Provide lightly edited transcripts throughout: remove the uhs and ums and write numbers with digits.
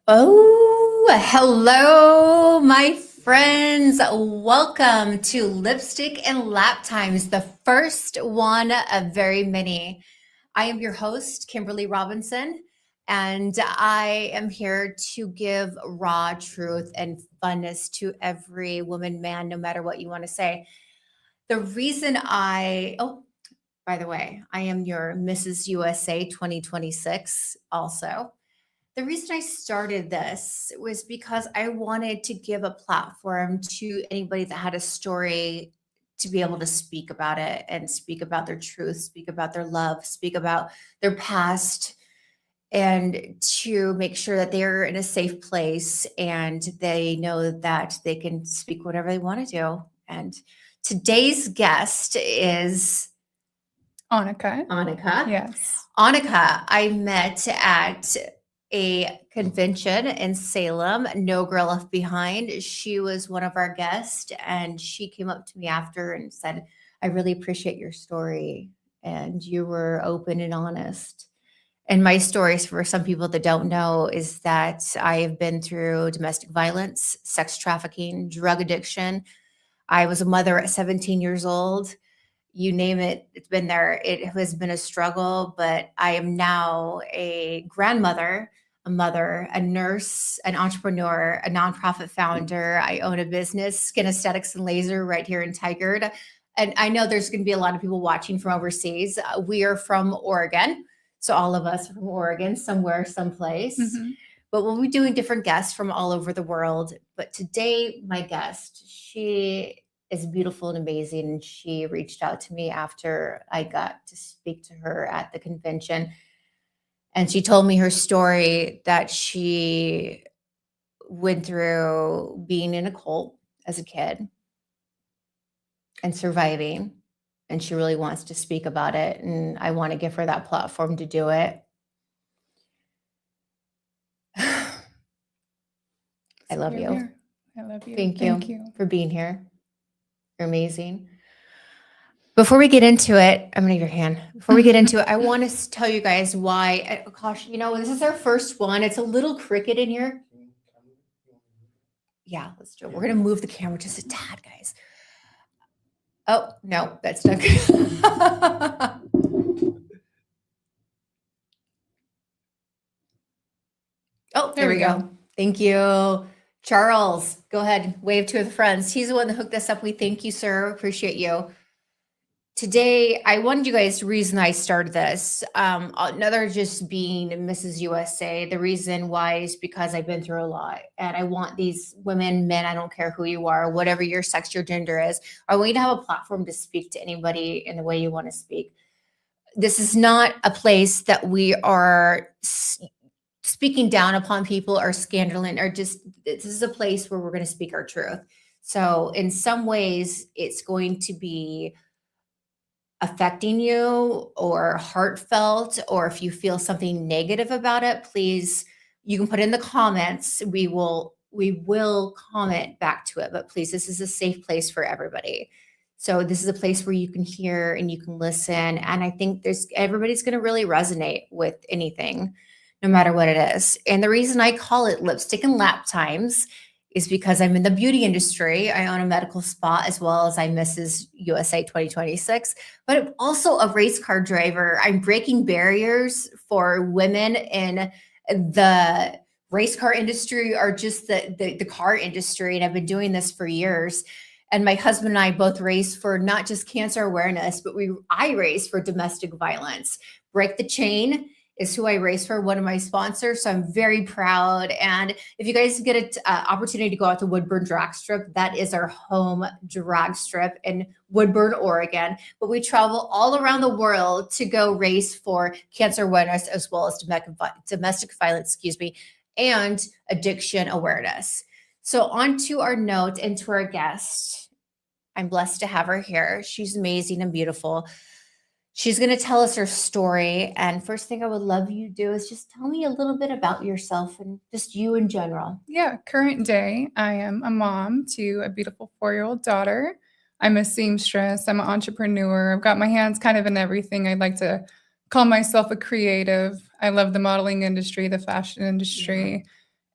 Oh, hello, my friends. Welcome to Lipstick and Lap Times, the first one of very many. I am your host, Kimberly Robinson, and I am here to give raw truth and funness to every woman, man, no matter what you want to say. The reason by the way, I am your Mrs. USA 2026 also. The reason I started this was because I wanted to give a platform to anybody that had a story to be able to speak about it and speak about their truth, speak about their love, speak about their past, and to make sure that they're in a safe place and they know that they can speak whatever they want to do. And today's guest is Annika. Annika. Yes. Annika, I met at a convention in Salem, No Girl Left Behind. She was one of our guests, and she came up to me after and said, I really appreciate your story. And you were open and honest. And my stories, for some people that don't know, is that I have been through domestic violence, sex trafficking, drug addiction. I was a mother at 17 years old. You name it, it's been there. It has been a struggle, but I am now a grandmother, a mother, a nurse, an entrepreneur, a nonprofit founder. I own a business, Skin Aesthetics and Laser, right here in Tigard. And I know there's going to be a lot of people watching from overseas. We are from Oregon. So all of us are from Oregon, somewhere, someplace. Mm-hmm. But we'll be doing different guests from all over the world. But today, my guest, she is beautiful and amazing. And she reached out to me after I got to speak to her at the convention. And she told me her story that she went through being in a cult as a kid and surviving. And she really wants to speak about it. And I want to give her that platform to do it. I love you. Here. I love you. Thank Thank you. for being here. You're amazing. Before we get into it, I'm gonna give your hand. Before we get into it, I want to tell you guys why. Gosh, this is our first one. It's a little cricket in here. Yeah, let's do it. We're gonna move the camera just a tad, guys. Oh no, that's not good. Oh, there we go. Thank you. Charles, go ahead. Wave to the friends. He's the one that hooked us up. We thank you, sir. Appreciate you. Today, I wanted you guys, the reason I started this, another just being Mrs. USA, the reason why is because I've been through a lot. And I want these women, men, I don't care who you are, whatever your sex, your gender is, I want you to have a platform to speak to anybody in the way you want to speak. This is not a place that we are speaking down upon people or scandalous or just, this is a place where we're going to speak our truth. So in some ways, it's going to be affecting you or heartfelt, or if you feel something negative about it, please, you can put in the comments. We will comment back to it, but please, this is a safe place for everybody. So this is a place where you can hear and you can listen. And I think everybody's going to really resonate with anything, no matter what it is. And the reason I call it Lipstick and Lap Times is because I'm in the beauty industry. I own a medical spa as well as I'm Mrs. USA 2026, but I'm also a race car driver. I'm breaking barriers for women in the race car industry or just the car industry. And I've been doing this for years. And my husband and I both race for not just cancer awareness, but I race for domestic violence. Break the Chain is who I race for, one of my sponsors. So I'm very proud. And if you guys get an opportunity to go out to Woodburn Drag Strip, that is our home drag strip in Woodburn, Oregon. But we travel all around the world to go race for cancer awareness as well as domestic violence, and addiction awareness. So on to our note and to our guest. I'm blessed to have her here. She's amazing and beautiful. She's going to tell us her story. And first thing I would love you to do is just tell me a little bit about yourself and just you in general. Yeah, current day, I am a mom to a beautiful 4-year-old daughter. I'm a seamstress. I'm an entrepreneur. I've got my hands kind of in everything. I'd like to call myself a creative. I love the modeling industry, the fashion industry,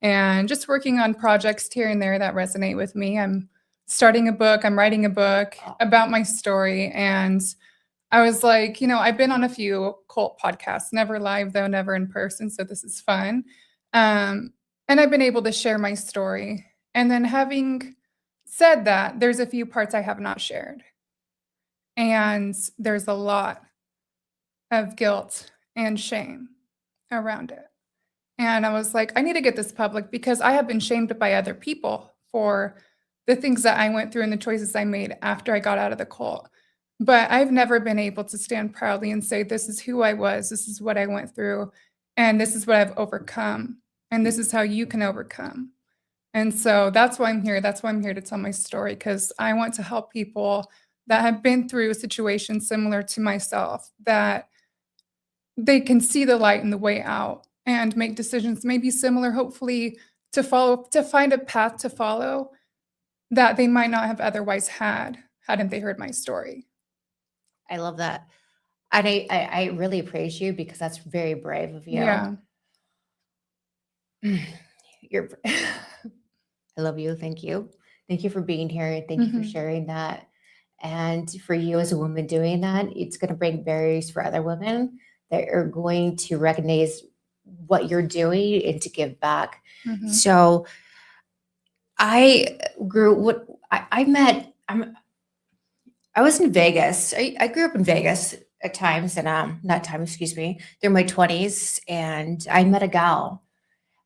and just working on projects here and there that resonate with me. I'm starting a book, I'm writing a book about my story. And I was like, I've been on a few cult podcasts, never live though, never in person. So this is fun. And I've been able to share my story. And then having said that, there's a few parts I have not shared. And there's a lot of guilt and shame around it. And I was like, I need to get this public because I have been shamed by other people for the things that I went through and the choices I made after I got out of the cult. But I've never been able to stand proudly and say, this is who I was, this is what I went through, and this is what I've overcome, and this is how you can overcome. And so that's why I'm here. That's why I'm here to tell my story, because I want to help people that have been through situations similar to myself, that they can see the light and the way out and make decisions maybe similar, hopefully to find a path to follow that they might not have otherwise hadn't they heard my story. I love that. And I really praise you because that's very brave of you. Yeah. You're I love you. Thank you. Thank you for being here. Thank you for sharing that. And for you as a woman doing that, it's going to bring barriers for other women that are going to recognize what you're doing and to give back. So I was in Vegas. I grew up in Vegas at times and not time, excuse me, during my 20s. And I met a gal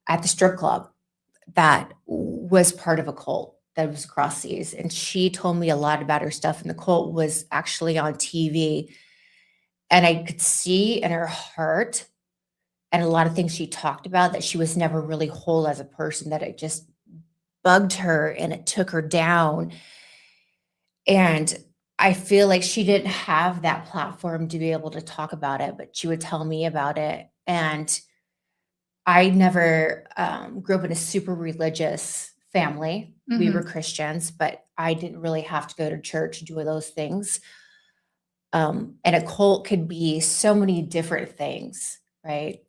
at the strip club that was part of a cult that was across seas. And she told me a lot about her stuff. And the cult was actually on TV. And I could see in her heart and a lot of things she talked about that she was never really whole as a person, that it just bugged her and it took her down. And I feel like she didn't have that platform to be able to talk about it, but she would tell me about it. And I never grew up in a super religious family. We were Christians, but I didn't really have to go to church to do those things. And a cult could be so many different things, right?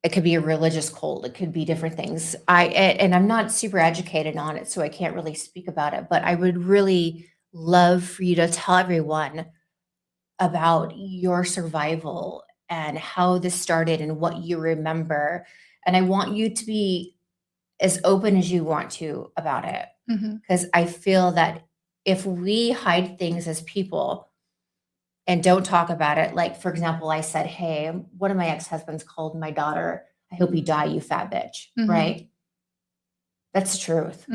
It could be a religious cult. It could be different things. And I'm not super educated on it, so I can't really speak about it. But I would really love for you to tell everyone about your survival and how this started and what you remember. And I want you to be as open as you want to about it. Because I feel that if we hide things as people and don't talk about it, like, for example, I said, hey, one of my ex-husbands called my daughter, I hope you die, you fat bitch, right? That's the truth.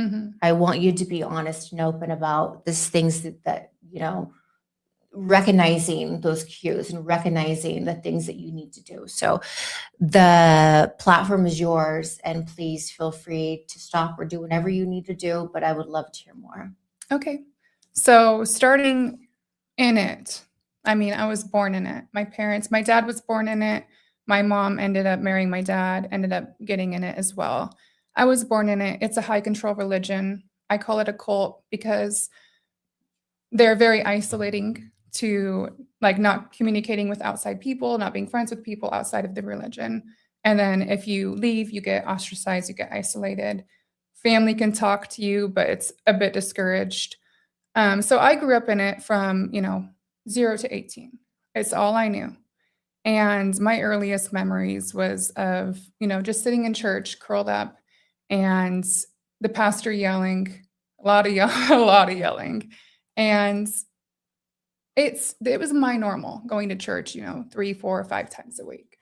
I want you to be honest and open about these things that recognizing those cues and recognizing the things that you need to do. So the platform is yours, and please feel free to stop or do whatever you need to do, but I would love to hear more. Okay. So starting in it, I mean, I was born in it. My dad was born in it. My mom ended up marrying my dad, ended up getting in it as well. I was born in it. It's a high control religion. I call it a cult because they're very isolating to, like, not communicating with outside people, not being friends with people outside of the religion. And then if you leave, you get ostracized, you get isolated. Family can talk to you, but it's a bit discouraged. So I grew up in it from, 0 to 18. It's all I knew. And my earliest memories was of, just sitting in church, curled up, and the pastor yelling, a lot of yelling. And it was my normal going to church, 3, 4, or 5 times a week.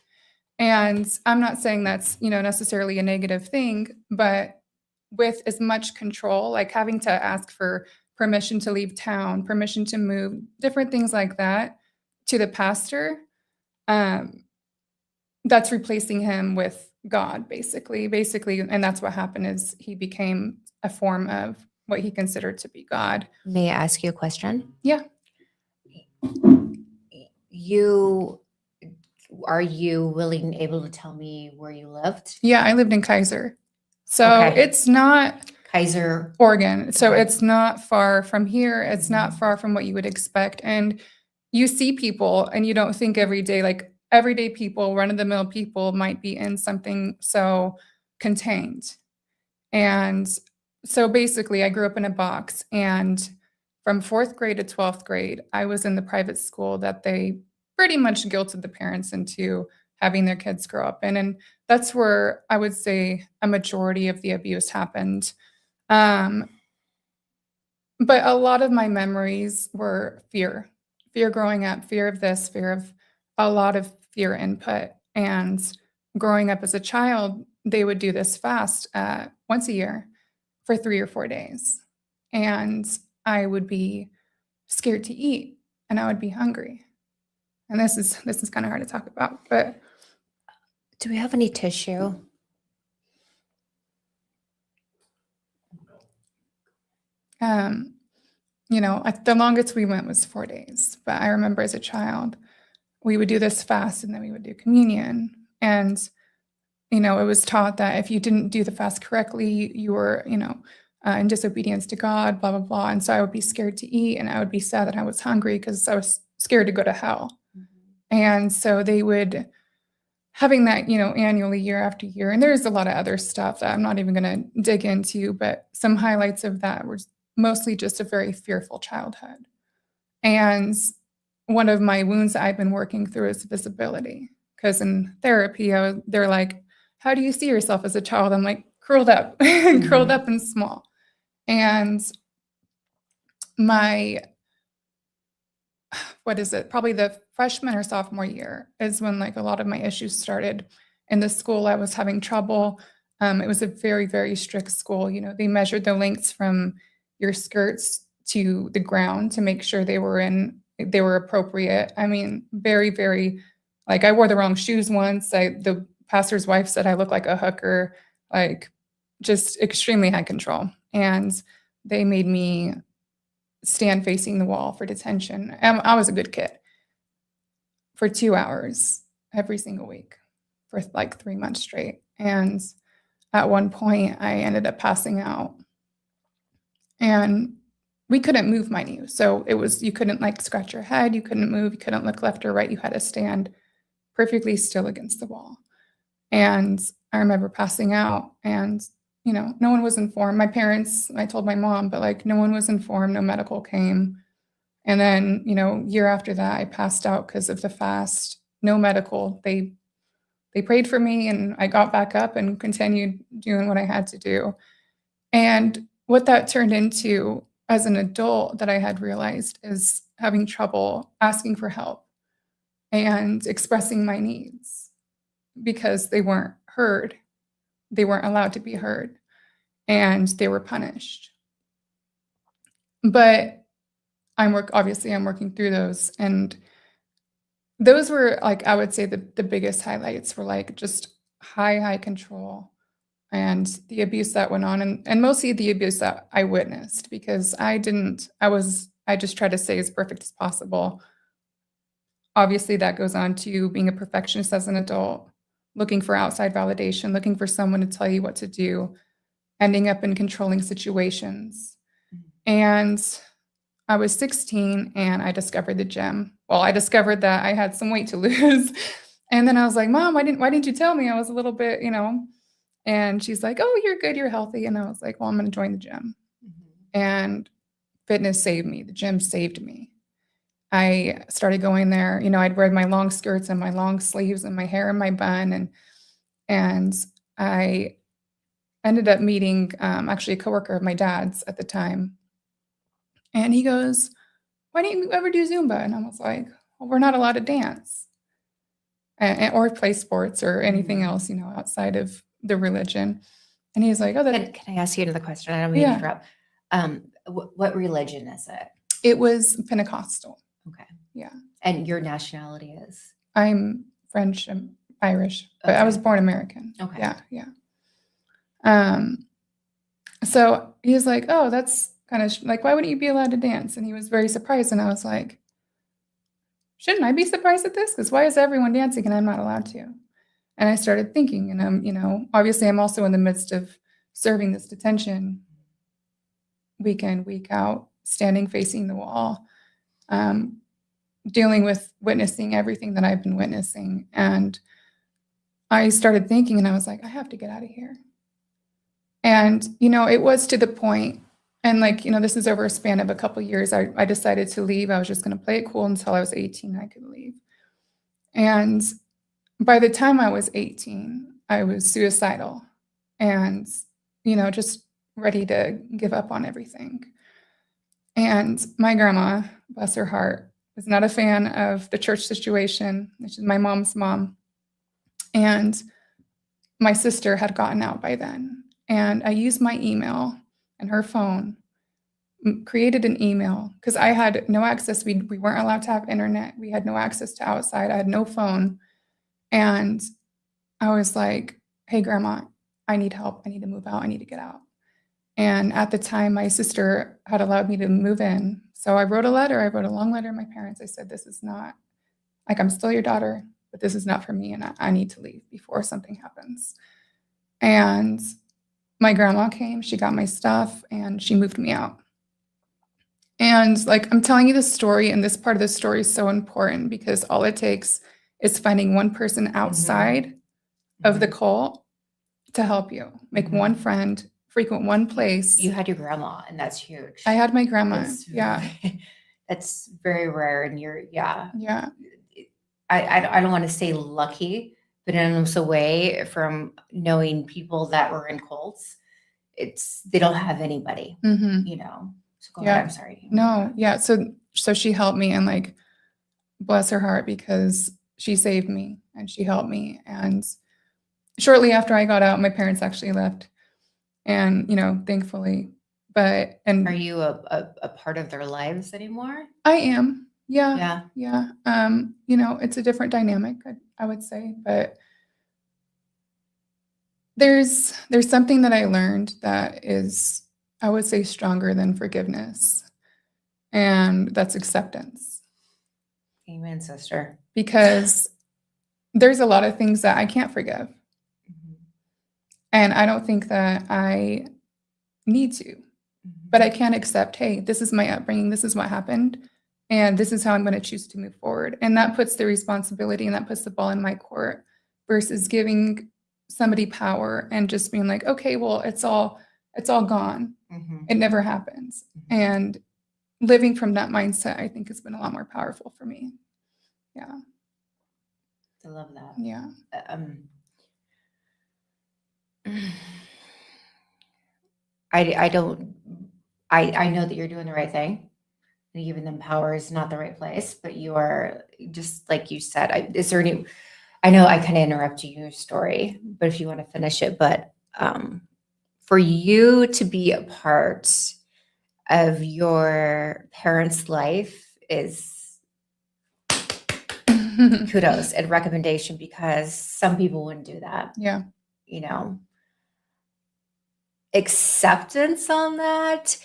And I'm not saying that's, necessarily a negative thing, but with as much control, like having to ask for permission to leave town, permission to move, different things like that to the pastor, that's replacing him with God, basically. And that's what happened, is he became a form of what he considered to be God. May I ask you a question? Yeah. Are you able to tell me where you lived? Yeah, I lived in Kaiser. So It's not Kaiser, Oregon. So It's not far from here. It's not far from what you would expect. And you see people and you don't think every day, like, everyday people, run-of-the-mill people might be in something so contained. And so basically, I grew up in a box, and from 4th grade to 12th grade, I was in the private school that they pretty much guilted the parents into having their kids grow up in. And that's where I would say a majority of the abuse happened. Um, but a lot of my memories were fear growing up, fear of this, fear of a lot of fear input. And growing up as a child, they would do this fast once a year for 3 or 4 days. And I would be scared to eat and I would be hungry. And this is kind of hard to talk about, but Do we have any tissue? the longest we went was 4 days. But I remember as a child, we would do this fast and then we would do communion. And, it was taught that if you didn't do the fast correctly, you were, in disobedience to God, blah, blah, blah. And so I would be scared to eat and I would be sad that I was hungry because I was scared to go to hell. And so they would having that, annually year after year. And there's a lot of other stuff that I'm not even going to dig into, but some highlights of that were mostly just a very fearful childhood. And one of my wounds that I've been working through is visibility. Because in therapy, they're like, how do you see yourself as a child? I'm like, curled up, curled up and small. And probably the freshman or sophomore year is when like a lot of my issues started. In the school, I was having trouble. It was a very, very strict school. They measured the lengths from your skirts to the ground to make sure they were appropriate. I mean, very, very, like I wore the wrong shoes once. The pastor's wife said I look like a hooker, like just extremely high control. And they made me stand facing the wall for detention. I was a good kid for 2 hours every single week for like 3 months straight. And at one point I ended up passing out and we couldn't move, mind you. So you couldn't like scratch your head. You couldn't move. You couldn't look left or right. You had to stand perfectly still against the wall. And I remember passing out and no one was informed. My parents, I told my mom, but like no one was informed, no medical came. And then, year after that, I passed out because of the fast, no medical. They prayed for me and I got back up and continued doing what I had to do. And what that turned into as an adult that I had realized is having trouble asking for help and expressing my needs because they weren't heard. They weren't allowed to be heard and they were punished. But I'm working through those. And those were like, I would say the biggest highlights were like just high control and the abuse that went on and mostly the abuse that I witnessed because I just tried to stay as perfect as possible. Obviously that goes on to being a perfectionist as an adult, looking for outside validation, looking for someone to tell you what to do, ending up in controlling situations. And I was 16 and I discovered the gym. Well, I discovered that I had some weight to lose. And then I was like, Mom, why didn't you tell me? I was a little bit, and she's like, oh, you're good. You're healthy. And I was like, well, I'm going to join the gym. And fitness saved me. The gym saved me. I started going there. I'd wear my long skirts and my long sleeves and my hair in my bun. And I ended up meeting actually a coworker of my dad's at the time. And he goes, why didn't you ever do Zumba? And I was like, well, we're not allowed to dance or play sports or anything else, outside of the religion. And he's like, oh, Can I ask you another question? I don't mean to interrupt. What religion is it? It was Pentecostal. Okay. Yeah. And your nationality is? I'm French and Irish, but I was born American. Okay. Yeah. So he was like, oh, that's kind of like, why wouldn't you be allowed to dance? And he was very surprised. And I was like, shouldn't I be surprised at this? Because why is everyone dancing and I'm not allowed to? And I started thinking, and obviously I'm also in the midst of serving this detention week in, week out, standing facing the wall. dealing with witnessing everything that I've been witnessing. And I started thinking, and I was like, I have to get out of here. And, it was to the point, and this is over a span of a couple of years. I decided to leave. I was just going to play it cool until I was 18. I could leave. And by the time I was 18, I was suicidal and, just ready to give up on everything. And my grandma, bless her heart, was not a fan of the church situation, which is my mom's mom. And my sister had gotten out by then. And I used my email and her phone, created an email because I had no access. We weren't allowed to have internet. We had no access to outside. I had no phone. And I was like, hey, Grandma, I need help. I need to move out. I need to get out. And at the time, my sister had allowed me to move in. So I wrote a letter. I wrote a long letter to my parents. I said, this is not, I'm still your daughter, but this is not for me. And I need to leave before something happens. And my grandma came, she got my stuff, and she moved me out. And I'm telling you this story, and this part of the story is so important because all it takes is finding one person outside of the cult to help you. Make one friend, frequent one place. You had your grandma, and that's huge. I had my grandma. Yeah. That's very rare. And Yeah. I don't want to say lucky, but in almost a way from knowing people that were in cults, they don't have anybody, So go ahead. I'm sorry. No. Yeah. So she helped me, and bless her heart, because she saved me and she helped me. And shortly after I got out, my parents actually left, and thankfully. But are you a part of their lives anymore? I am. Yeah. It's a different dynamic, I would say, but there's something that I learned that is, I would say, stronger than forgiveness, and that's acceptance. Amen, sister. Because there's a lot of things that I can't forgive. And I don't think that I need to, but I can accept, hey, this is my upbringing, this is what happened, and this is how I'm going to choose to move forward. And that puts the responsibility and that puts the ball in my court versus giving somebody power and just being like, okay, well, it's all gone. It never happens. And living from that mindset, I think, has been a lot more powerful for me. Yeah. I love that. Yeah. I know that you're doing the right thing, and giving them power is not the right place, but you are, just like you said. I know I kind of interrupted your story, but if you want to finish it, but for you to be a part of your parents' life is kudos and recommendation, because some people wouldn't do that. Yeah. Acceptance on that.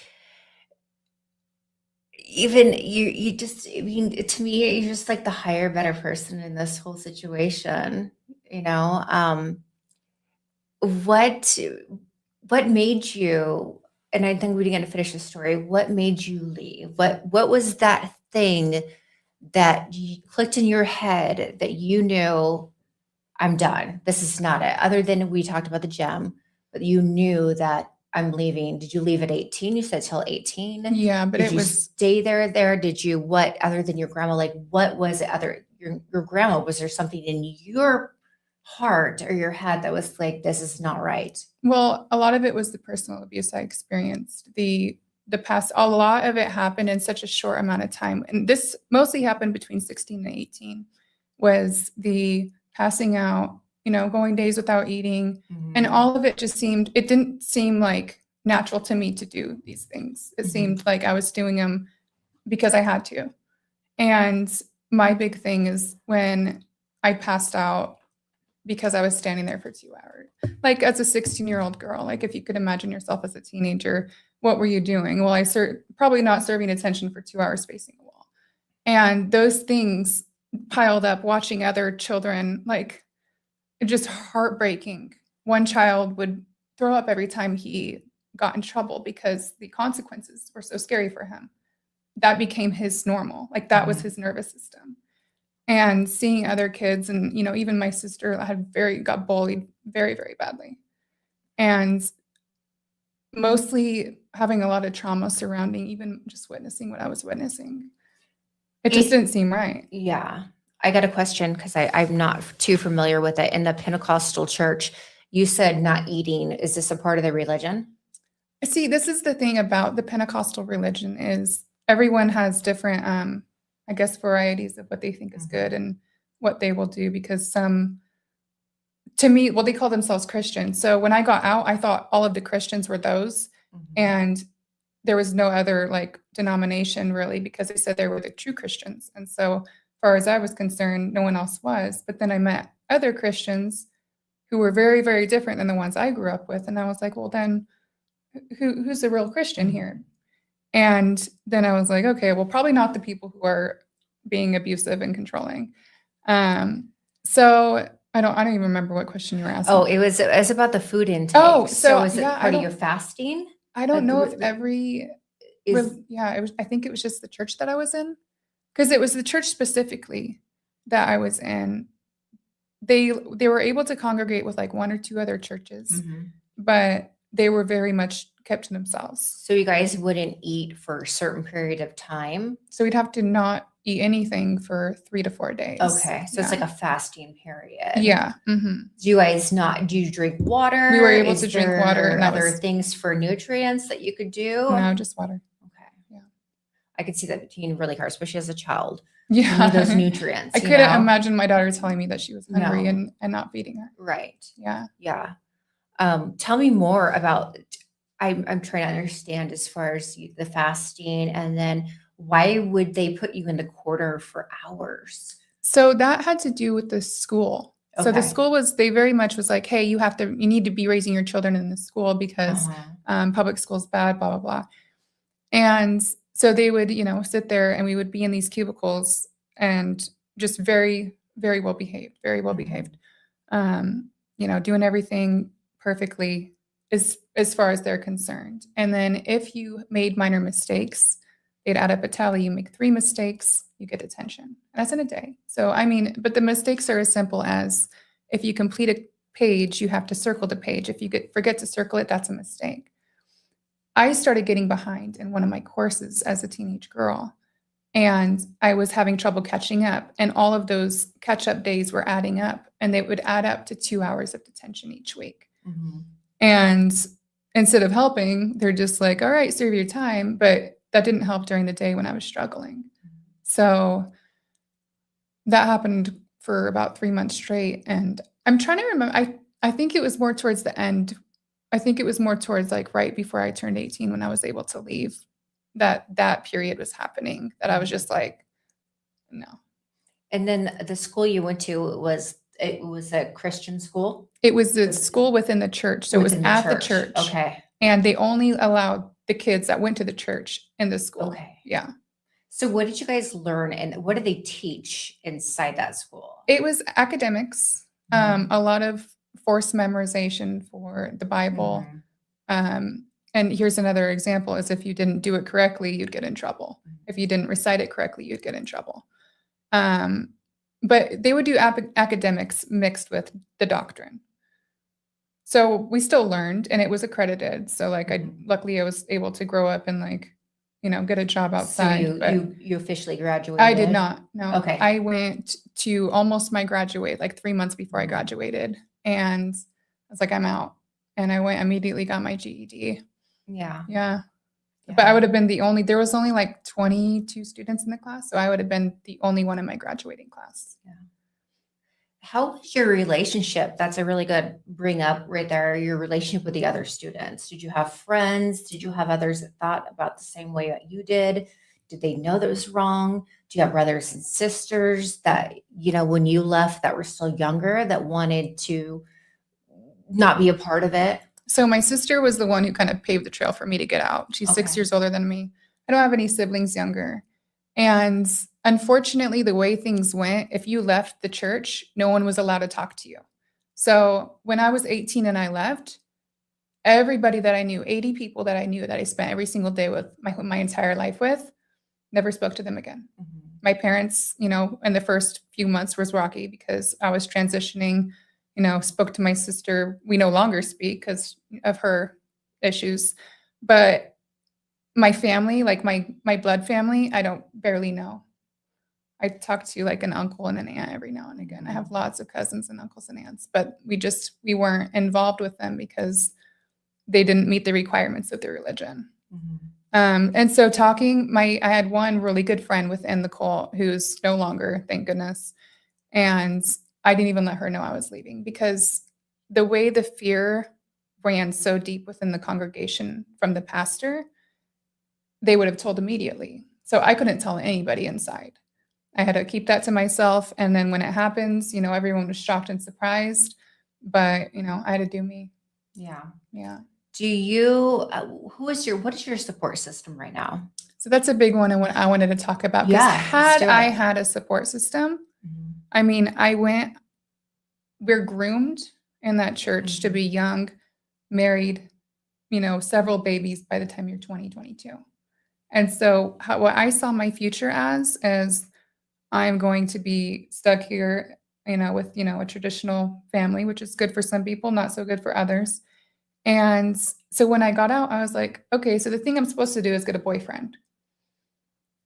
Even you just, to me, you're just like the higher, better person in this whole situation. What made you, and I think we're going to finish the story, what made you leave? What was that thing that clicked in your head that you knew, I'm done, this is not it? Other than we talked about the gem, but you knew that I'm leaving. Did you leave at 18? You said till 18. Yeah, but did you stay there? Did you, what other than your grandma, what was it other, your grandma, was there something in your heart or your head that was like, this is not right? Well, a lot of it was the personal abuse I experienced. The past, a lot of it happened in such a short amount of time. And this mostly happened between 16 and 18, was the passing out, going days without eating. And all of it it didn't seem like natural to me to do these things. It seemed like I was doing them because I had to. And my big thing is when I passed out because I was standing there for 2 hours. As a 16-year-old girl, if you could imagine yourself as a teenager, what were you doing? Well, probably not serving attention for 2 hours facing a wall. And those things piled up, watching other children, just heartbreaking. One child would throw up every time he got in trouble because the consequences were so scary for him. that became his normal. Like that was his nervous system. And seeing other kids and, even my sister got bullied very, very badly. And mostly having a lot of trauma surrounding even just witnessing what I was witnessing. It just didn't seem right. Yeah. I got a question because I'm not too familiar with it. In the Pentecostal church, you said not eating. Is this a part of the religion? See, this is the thing about the Pentecostal religion is everyone has different, I guess, varieties of what they think is good and what they will do because to me, well, they call themselves Christians. So when I got out, I thought all of the Christians were those. And there was no other like denomination really because they said they were the true Christians. And so as far as I was concerned, no one else was. But then I met other Christians who were very, very different than the ones I grew up with. And I was like, well, then who's the real Christian here? And then I was like, okay, well, probably not the people who are being abusive and controlling. So I don't even remember what question you were asking. Oh, it was about the food intake. Oh, so is it yeah, part of your fasting? I don't know if I think it was just the church that I was in. Because it was the church specifically that I was in. They were able to congregate with like one or two other churches, but they were very much kept to themselves. So you guys wouldn't eat for a certain period of time? So we'd have to not eat anything for 3 to 4 days. Okay. So it's like a fasting period. Yeah. Do you guys do you drink water? We were able to drink water. And other things for nutrients that you could do? No, just water. Okay. Yeah. I could see that being really hard, especially as a child. Yeah. You need those nutrients. I couldn't imagine my daughter telling me that she was hungry and not feeding her. Right. Yeah. Yeah. Tell me more about, I'm trying to understand as far as the fasting, and then why would they put you in the quarter for hours? So that had to do with the school. Okay. So the school they very much was like, hey, you need to be raising your children in the school because public school is bad, blah, blah, blah. And so they would, sit there and we would be in these cubicles and just very, very well behaved, doing everything perfectly as far as they're concerned. And then if you made minor mistakes, they'd add up a tally. You make 3 mistakes, you get detention. And that's in a day. So, but the mistakes are as simple as if you complete a page, you have to circle the page. If you forget to circle it, that's a mistake. I started getting behind in one of my courses as a teenage girl, and I was having trouble catching up. And all of those catch-up days were adding up, and they would add up to 2 hours of detention each week. And instead of helping, they're just like, all right, serve your time. But that didn't help during the day when I was struggling. So that happened for about 3 months straight. And I'm trying to remember, I think it was more towards the end. I think it was more towards like right before I turned 18 when I was able to leave that period was happening, that I was just like, no. And then the school you went to was a Christian school? It was a school within the church. So it was at the church. Okay. And they only allowed the kids that went to the church in the school. Okay. Yeah. So what did you guys learn and what did they teach inside that school? It was academics, a lot of forced memorization for the Bible. And here's another example is if you didn't do it correctly, you'd get in trouble. If you didn't recite it correctly, you'd get in trouble. But they would do academics mixed with the doctrine. So we still learned and it was accredited. So like luckily I was able to grow up and like, get a job outside. So you officially graduated? I did not. No. Okay. I went to almost my graduate, like 3 months before I graduated. And I was like, I'm out. And I went immediately got my GED. Yeah. But I would have been there was only like 22 students in the class. So I would have been the only one in my graduating class. Yeah. How was your relationship? That's a really good bring up right there. Your relationship with the other students. Did you have friends? Did you have others that thought about the same way that you did? Did they know that was wrong? Do you have brothers and sisters that, when you left that were still younger that wanted to not be a part of it? So my sister was the one who kind of paved the trail for me to get out. She's 6 years older than me. I don't have any siblings younger. And unfortunately, the way things went, if you left the church, no one was allowed to talk to you. So when I was 18 and I left, everybody that I knew, 80 people that I knew that I spent every single day with my entire life with, never spoke to them again. Mhm. My parents, in the first few months was rocky because I was transitioning, spoke to my sister. We no longer speak because of her issues. But my family, like my blood family, I don't barely know. I talk to like an uncle and an aunt every now and again. I have lots of cousins and uncles and aunts, but we weren't involved with them because they didn't meet the requirements of their religion. And so I had one really good friend within the cult who's no longer, thank goodness. And I didn't even let her know I was leaving because the way the fear ran so deep within the congregation from the pastor, they would have told immediately. So I couldn't tell anybody inside. I had to keep that to myself. And then when it happens, everyone was shocked and surprised. But, I had to do me. Yeah. Yeah. Do you, what is your support system right now? So that's a big one and what I wanted to talk about. Because had I had a support system, I mean, we're groomed in that church to be young, married, several babies by the time you're 20, 22. And so what I saw my future as I'm going to be stuck here, with, a traditional family, which is good for some people, not so good for others. And so when I got out, I was like, okay, so the thing I'm supposed to do is get a boyfriend.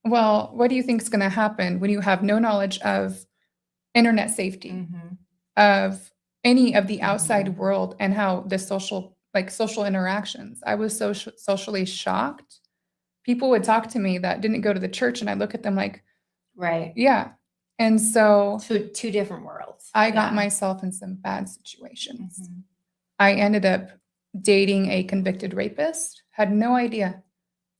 Well, what do you think is going to happen when you have no knowledge of internet safety, of any of the outside world and how the social interactions? I was so socially shocked. People would talk to me that didn't go to the church and I look at them like, right. Yeah. And so two different worlds. I got myself in some bad situations. I ended up dating a convicted rapist, had no idea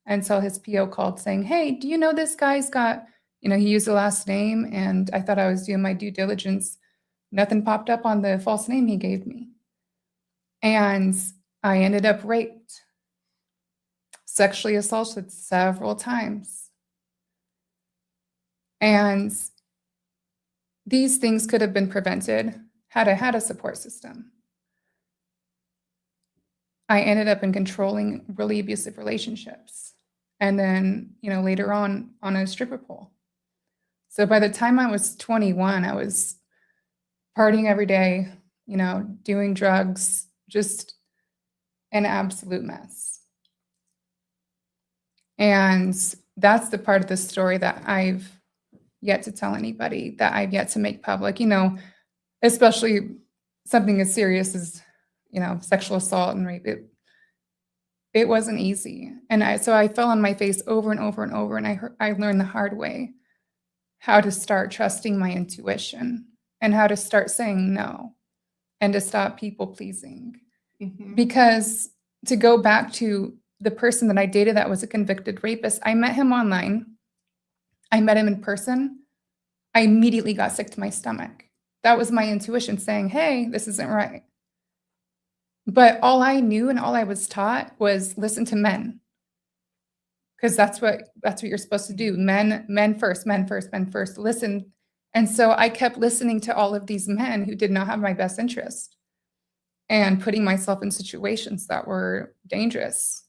until his PO called saying, hey, do you know this guy's got, he used the last name, and I thought I was doing my due diligence. Nothing popped up on the false name he gave me. And I ended up raped, sexually assaulted several times. And these things could have been prevented had I had a support system. I ended up in controlling really abusive relationships. And then, later on a stripper pole. So by the time I was 21, I was partying every day, doing drugs, just an absolute mess. And that's the part of the story that I've yet to tell anybody, that I've yet to make public, especially something as serious as, sexual assault and rape. It wasn't easy. And so I fell on my face over and over and over. And I learned the hard way how to start trusting my intuition and how to start saying no and to stop people pleasing. Because to go back to the person that I dated that was a convicted rapist, I met him online. I met him in person. I immediately got sick to my stomach. That was my intuition saying, hey, this isn't right. But all I knew and all I was taught was listen to men. Because that's what you're supposed to do. Men first, men first, men first. Listen. And so I kept listening to all of these men who did not have my best interest and putting myself in situations that were dangerous.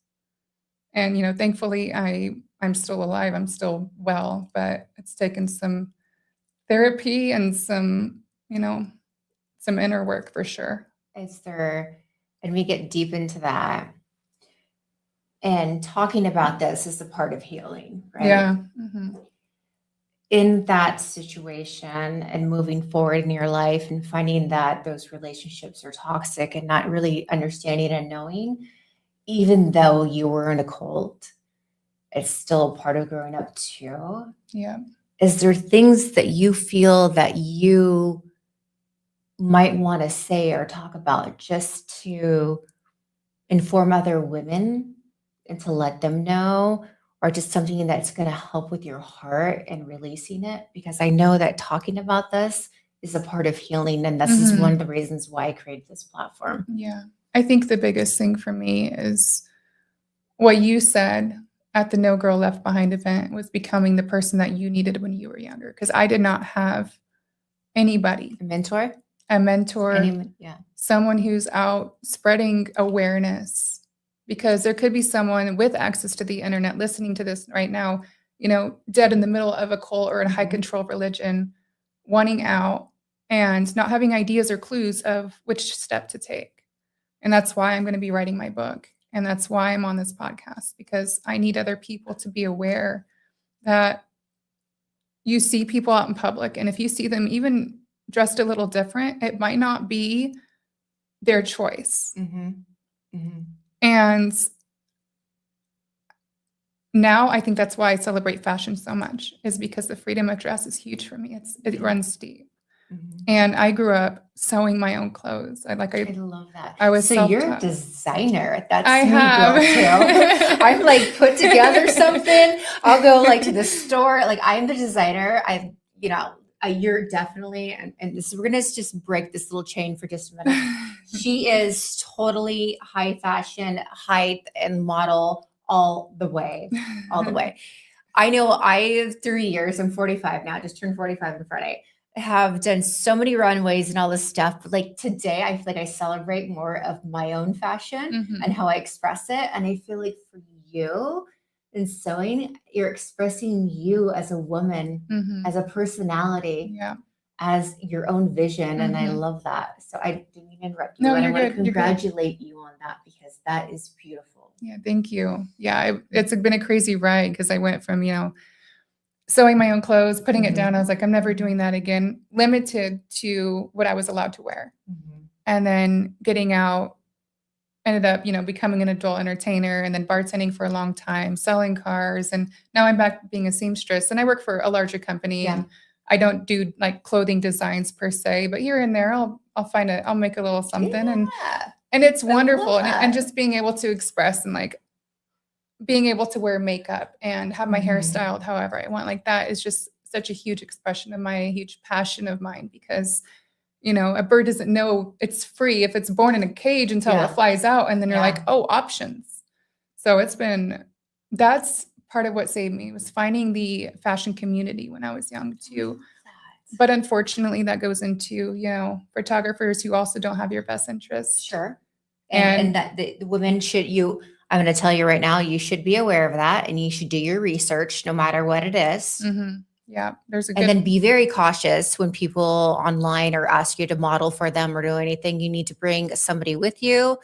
And, thankfully I'm still alive. I'm still well, but it's taken some therapy and some inner work for sure. And we get deep into that. And talking about this is a part of healing, right? Yeah. In that situation and moving forward in your life and finding that those relationships are toxic and not really understanding and knowing, even though you were in a cult, it's still a part of growing up too. Yeah. Is there things that you feel that you might want to say or talk about just to inform other women and to let them know, or just something that's going to help with your heart and releasing it? Because I know that talking about this is a part of healing, and this is one of the reasons why I created this platform. Yeah. I think the biggest thing for me is what you said at the No Girl Left Behind event was becoming the person that you needed when you were younger. Because I did not have anybody. A mentor, someone who's out spreading awareness. Because there could be someone with access to the internet listening to this right now dead in the middle of a cult or a high control religion, wanting out and not having ideas or clues of which step to take. And that's why I'm going to be writing my book. And that's why I'm on this podcast, because I need other people to be aware that you see people out in public. And if you see them even dressed a little different, it might not be their choice. And now I think that's why I celebrate fashion so much, is because the freedom of dress is huge for me. It runs deep. And I grew up sewing my own clothes. I love that. I was so you're a self-taught. designer. That's I me, have. girl, too. I'm like put together something. I'll go like to the store. Like I'm the designer. You're definitely, and this, we're gonna just break this little chain for just a minute. She is totally high fashion, height, and model all the way. I know I, through years, I'm 45 now, just turned 45 on Friday, have done so many runways and all this stuff. But like today, I feel like I celebrate more of my own fashion and how I express it. And I feel like for you in sewing, you're expressing you as a woman, as a personality, as your own vision. And I love that. So I didn't even interrupt you. No, and you're I want good. to congratulate you on that, because that is beautiful. Yeah, thank you. Yeah, it's been a crazy ride, because I went from, sewing my own clothes, putting it down. I was like, I'm never doing that again. Limited to what I was allowed to wear. And then getting out, ended up, becoming an adult entertainer, and then bartending for a long time, selling cars. And now I'm back being a seamstress, and I work for a larger company. And I don't do like clothing designs per se, but here and there I'll make a little something. And it's wonderful. And just being able to express, and like being able to wear makeup and have my hair styled however I want, like that is just such a huge expression of a huge passion of mine, because a bird doesn't know it's free if it's born in a cage until it flies out, and then you're like, oh, options. So that's part of what saved me, was finding the fashion community when I was young too. But unfortunately that goes into, photographers who also don't have your best interests. Sure. And that the women I'm going to tell you right now, you should be aware of that, and you should do your research no matter what it is. Yeah. And then be very cautious when people online or ask you to model for them or do anything. You need to bring somebody with you.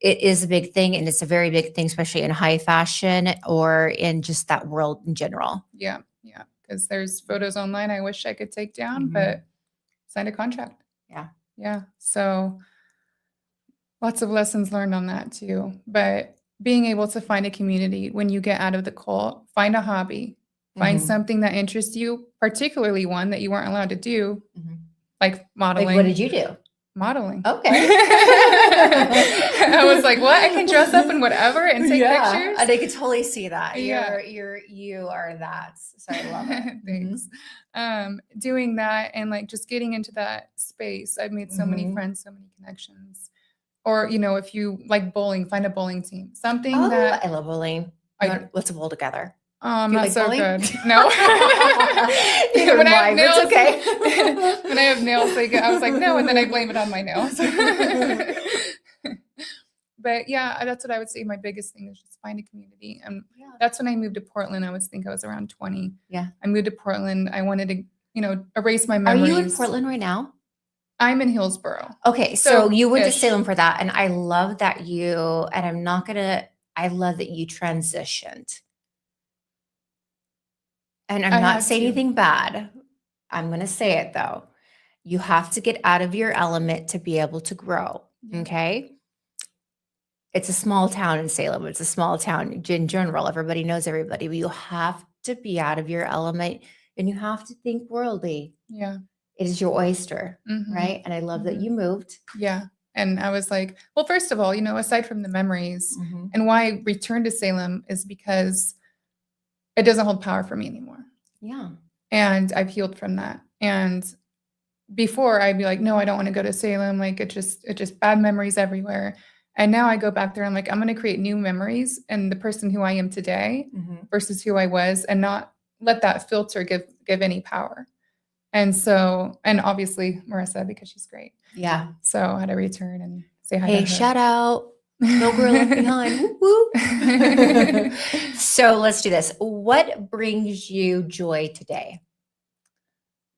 It is a big thing, and it's a very big thing, especially in high fashion or in just that world in general. Yeah. Yeah. Because there's photos online I wish I could take down, but signed a contract. Yeah. Yeah. So lots of lessons learned on that too. But being able to find a community when you get out of the cult, find a hobby, find something that interests you, particularly one that you weren't allowed to do, like modeling. Like, what did you do? Modeling. Okay. I was like, what? I can dress up in whatever and take pictures? And I could totally see that. Yeah. You are that. So I love it. Thanks. Doing that and like just getting into that space. I've made so many friends, so many connections. Or, if you like bowling, find a bowling team. Something that I love bowling. Let's bowl together. I'm not like so bowling? good. No. When I have nails, it's okay. When I have nails, I was like, no, and then I blame it on my nails. But yeah, that's what I would say. My biggest thing is just find a community. And that's when I moved to Portland. I was around 20. Yeah. I moved to Portland. I wanted to, erase my memories. Are you in Portland right now? I'm in Hillsboro. Okay. So you went to Salem for that. And I love that I love that you transitioned. And I'm not saying anything bad. I'm going to say it though. You have to get out of your element to be able to grow. Okay. It's a small town in Salem. It's a small town in general. Everybody knows everybody, but you have to be out of your element, and you have to think worldly. Yeah. It is your oyster. Right. And I love that you moved. Yeah. And I was like, well, first of all, aside from the memories, and why I returned to Salem is because it doesn't hold power for me anymore. Yeah. And I've healed from that. And before I'd be like, no, I don't want to go to Salem. Like it just bad memories everywhere. And now I go back there. I'm like, I'm going to create new memories and the person who I am today versus who I was, and not let that filter give any power. And so, and obviously Marissa, because she's great. Yeah. So I had to return and say hi to Hey, her. shout out. No girl left behind. Whoop, whoop. So let's do this. What brings you joy today?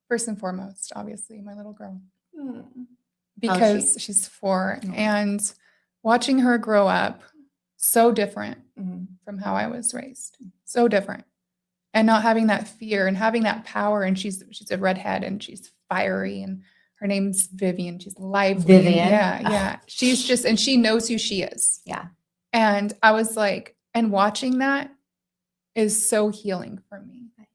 First and foremost, obviously, my little girl. How old is Because she? she's 4 Oh. and watching her grow up so different Mhm. from how I was raised. So different. And not having that fear and having that power. And she's a redhead and she's fiery and her name's Vivian. She's lively. Vivian? Yeah, yeah. She's just, and she knows who she is. Yeah. And I was like, and watching that is so healing for me Nice.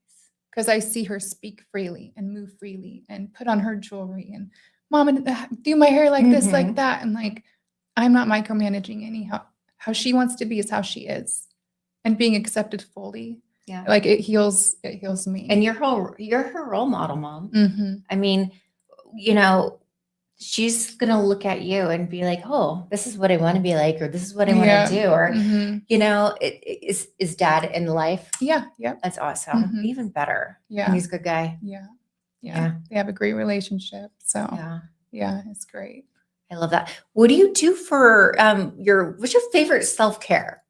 because I see her speak freely and move freely and put on her jewelry and mom and do my hair like this, like Mhm. that. And like, I'm not micromanaging anyhow. How she wants to be is how she is. And being accepted fully, Yeah. like it heals me. And you're her role model, Mom. Mhm. I mean, she's gonna look at you and be like, "Oh, this is what I want to be like," or "This is what I want Yeah. to do," or Mhm. Is Dad in life? Yeah. Yep. That's awesome. Mhm. Even better. Yeah. And he's a good guy. Yeah. Yeah. Yeah. They have a great relationship. So Yeah. yeah, it's great. I love that. What do you do for what's your favorite self-care?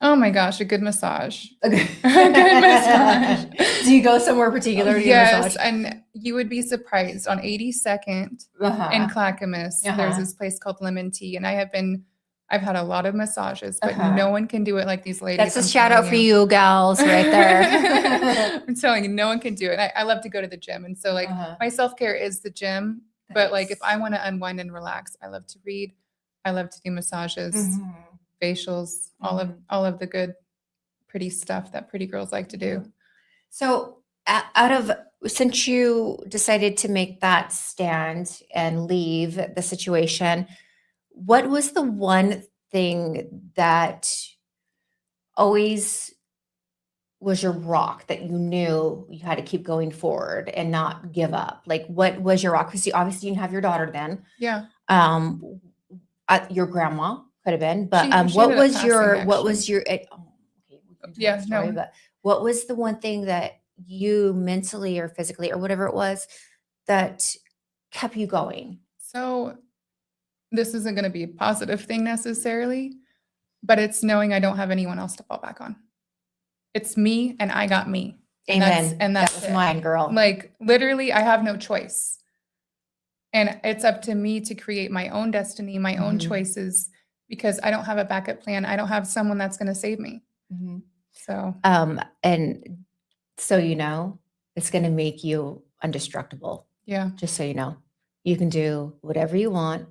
Oh my gosh, a good massage. A good massage. Do you go somewhere particular to get a Yes, massage? and you would be surprised. On 82nd Uh-huh. in Clackamas, there's Uh-huh. this place called Lemon Tea, and I've had a lot of massages, but Uh-huh. no one can do it like these ladies. That's a I'm shout out telling for you gals right there. I'm telling you, no one can do it. I love to go to the gym, and so like Uh-huh. my self-care is the gym. But like if Nice. I want to unwind and relax, I love to read. I love to do massages, Mhm. facials, Mhm. all of the good, pretty stuff that pretty girls like to do. So, since you decided to make that stand and leave the situation, what was the one thing that always was your rock that you knew you had to keep going forward and not give up? Like, what was your rock? Because you obviously didn't have your daughter then. Yeah. Your grandma could have been, but She what ended up was your passing, what was actually. your okay, we can tell Yeah, the story, no. but what was the one thing that you mentally or physically or whatever it was that kept you going? So this isn't going to be a positive thing necessarily, but it's knowing I don't have anyone else to fall back on. It's me and I got me. Amen. And that's That was it. mine, girl. Like literally I have no choice. And it's up to me to create my own destiny, my own Mhm. choices, because I don't have a backup plan. I don't have someone that's going to save me. Mhm. So And so it's going to make you indestructible. yeah. Just so you know, you can do whatever you want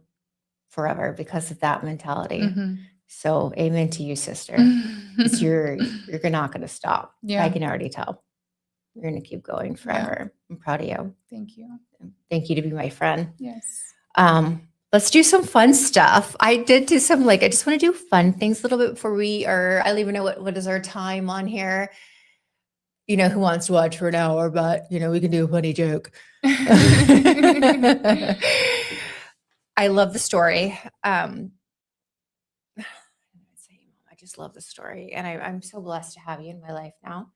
forever because of that mentality. Mhm. So, amen to you, sister. It's you're not going to stop. Yeah. I can already tell. You're going to keep going forever. I'm proud of you. Thank you. Thank you to be my friend. Yes. Let's do some fun stuff. I did do some I just want to do fun things a little bit before I don't even know what is our time on here. Who wants to watch for an hour, but we can do a funny joke. I love the story. I just love the story. And I'm so blessed to have you in my life now.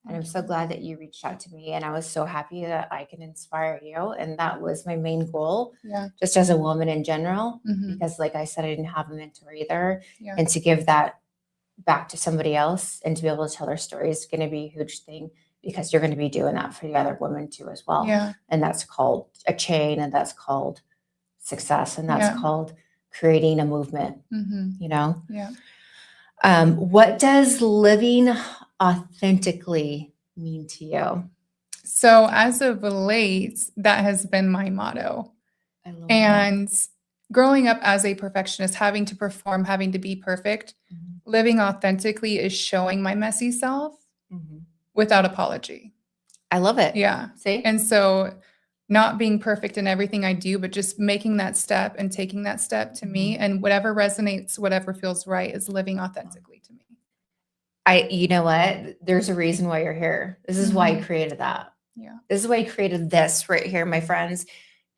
And I'm so glad that you reached out to me. And I was so happy that I can inspire you. And that was my main goal, Yeah. just as a woman in general, Mhm. because like I said, I didn't have a mentor either. Yeah. And to give that back to somebody else and to be able to tell their story is going to be a huge thing, because you're going to be doing that for the other women too as well. Yeah. And that's called a chain, and that's called success, and that's Yeah. called creating a movement. Mhm. Yeah. What does living authentically mean to you? So as of late, that has been my motto. I love And growing up as a perfectionist, having to perform, having to be perfect, Mhm. living authentically is showing my messy self Mhm. without apology. I love it. Yeah. See? And so not being perfect in everything I do, but just making that step and taking that step to me, and whatever resonates, whatever feels right is living authentically to me. You know what? There's a reason why you're here. This is why I Mhm. created that. Yeah. This is why I created this right here, my friends,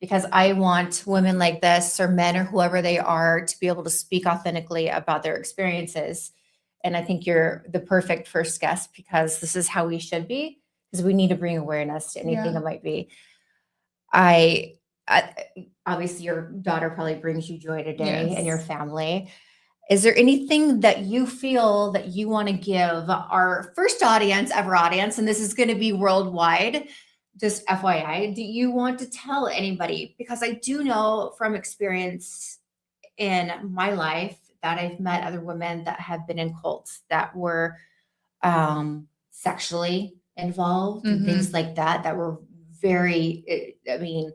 because I want women like this, or men, or whoever they are, to be able to speak authentically about their experiences. And I think you're the perfect first guest, because this is how we should be, because we need to bring awareness to anything Yeah. that might be. I obviously your daughter probably brings you joy today, and your Yes. family. Is there anything that you feel that you want to give our first ever audience, and this is going to be worldwide, just FYI, do you want to tell anybody? Because I do know from experience in my life that I've met other women that have been in cults that were sexually involved and things like that, that were very, I mean,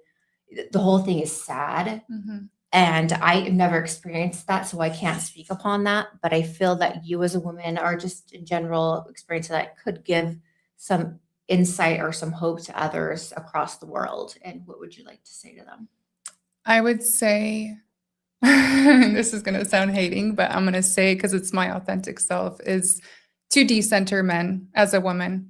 the whole thing is sad. And I never experienced that, so I can't speak upon that. But I feel that you as a woman, or just in general experience that, could give some insight or some hope to others across the world. And what would you like to say to them? I would say, this is going to sound hating, but I'm going to say, because it's my authentic self, is to decenter men as a woman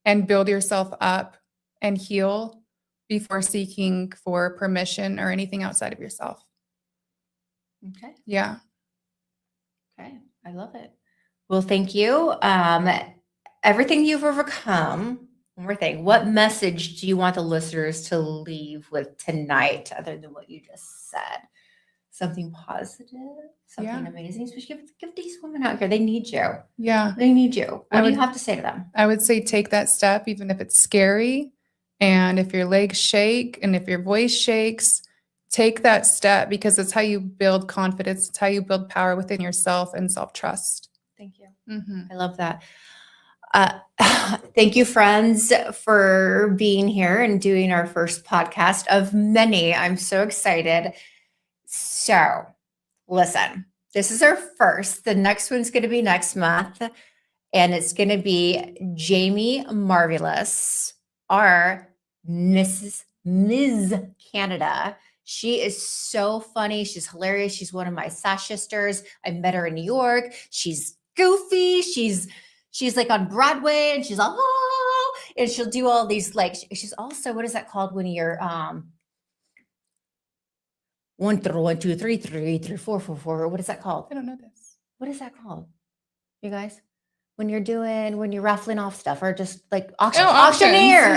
and build yourself up and heal before seeking for permission or anything outside of yourself. Okay. Yeah. Okay. I love it. Well, thank you. Everything you've overcome. One more thing. What message do you want the listeners to leave with tonight, other than what you just said? Something positive, something amazing. Especially give these women out here. They need you. Yeah. They need you. What do you have to say to them? I would say take that step, even if it's scary. And if your legs shake and if your voice shakes, take that step, because it's how you build confidence. It's how you build power within yourself and self-trust. Thank you. I love that. Thank you, friends, for being here and doing our first podcast of many. I'm so excited. So listen, this is our first. The next one's going to be next month. And it's going to be Jamie Marvelous, our Ms. Canada. She is so funny. She's hilarious. She's one of my Sash sisters. I met her in New York. She's goofy. She's like on Broadway, and she's all, oh, and she'll do all these, like, she's also, what is that called when you're 1 2 3 3 3 4 4 4? What is that called? I don't know this. What is that called, you guys? When you're raffling off stuff, or just like auctioneer.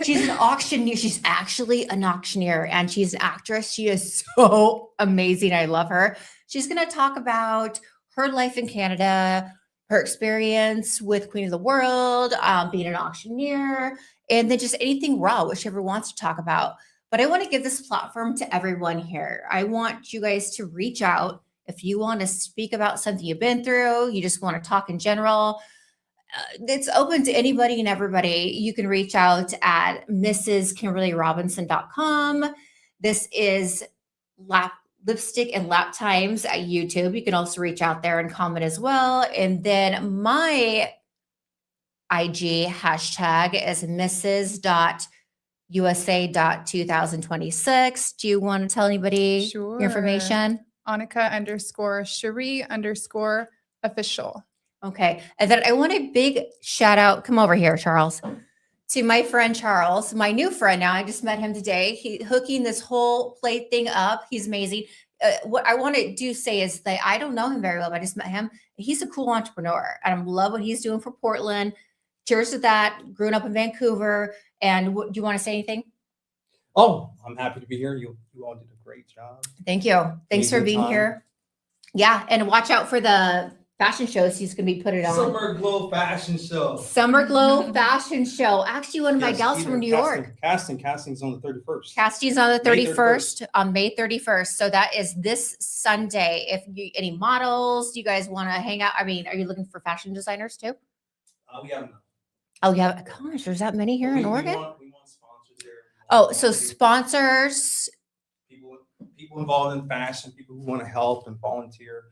She's an auctioneer. She's actually an auctioneer, and she's an actress. She is so amazing. I love her. She's going to talk about her life in Canada, her experience with Queen of the World, being an auctioneer, and then just anything raw, whichever wants to talk about. But I want to give this platform to everyone here. I want you guys to reach out. If you want to speak about something you've been through, you just want to talk in general, it's open to anybody and everybody. You can reach out at mrskimberlyrobinson.com. This is Lipstick and Lap Times at YouTube. You can also reach out there and comment as well. And then my IG hashtag is mrs.usa.2026. Do you want to tell anybody your information? Annika_Cherie_official. Okay. And then I want a big shout out. Come over here, Charles. To my friend Charles, my new friend now. I just met him today. He's hooking this whole plate thing up. He's amazing. What I want to do say is that I don't know him very well, but I just met him. He's a cool entrepreneur, and I love what he's doing for Portland. Cheers to that. Growing up in Vancouver. And do you want to say anything? Oh, I'm happy to be here. You all did a great job. Thank you. Thanks for being here. Yeah, and watch out for the fashion shows he's going to be putting on. Summer Glow Fashion Show. Summer Glow Fashion Show. Actually, one of my gals from New York. Casting's on the 31st. Casting's on the 31st, on May 31st. So that is this Sunday. If you, any models, you guys want to hang out? I mean, are you looking for fashion designers too? We have enough. Oh, yeah. Gosh, there's that many here in Oregon? We want sponsors there. Oh, so sponsors. People involved in fashion, people who want to help and volunteer,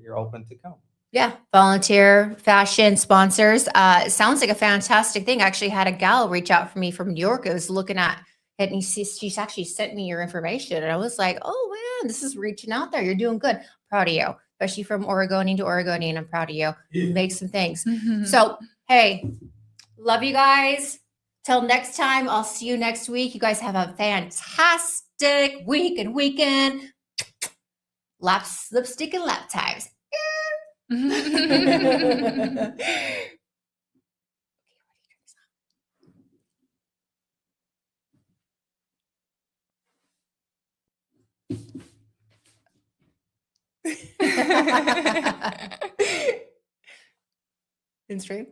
you're open to come. Yeah, volunteer, fashion, sponsors. It sounds like a fantastic thing. I actually had a gal reach out for me from New York. I was looking at it, and she's actually sent me your information. And I was like, oh, man, this is reaching out there. You're doing good. Proud of you, especially from Oregonian to Oregonian. I'm proud of you. You make some things. So, hey, love you guys. Till next time, I'll see you next week. You guys have a fantastic week and weekend. Lipstick and Lap Times. In stream?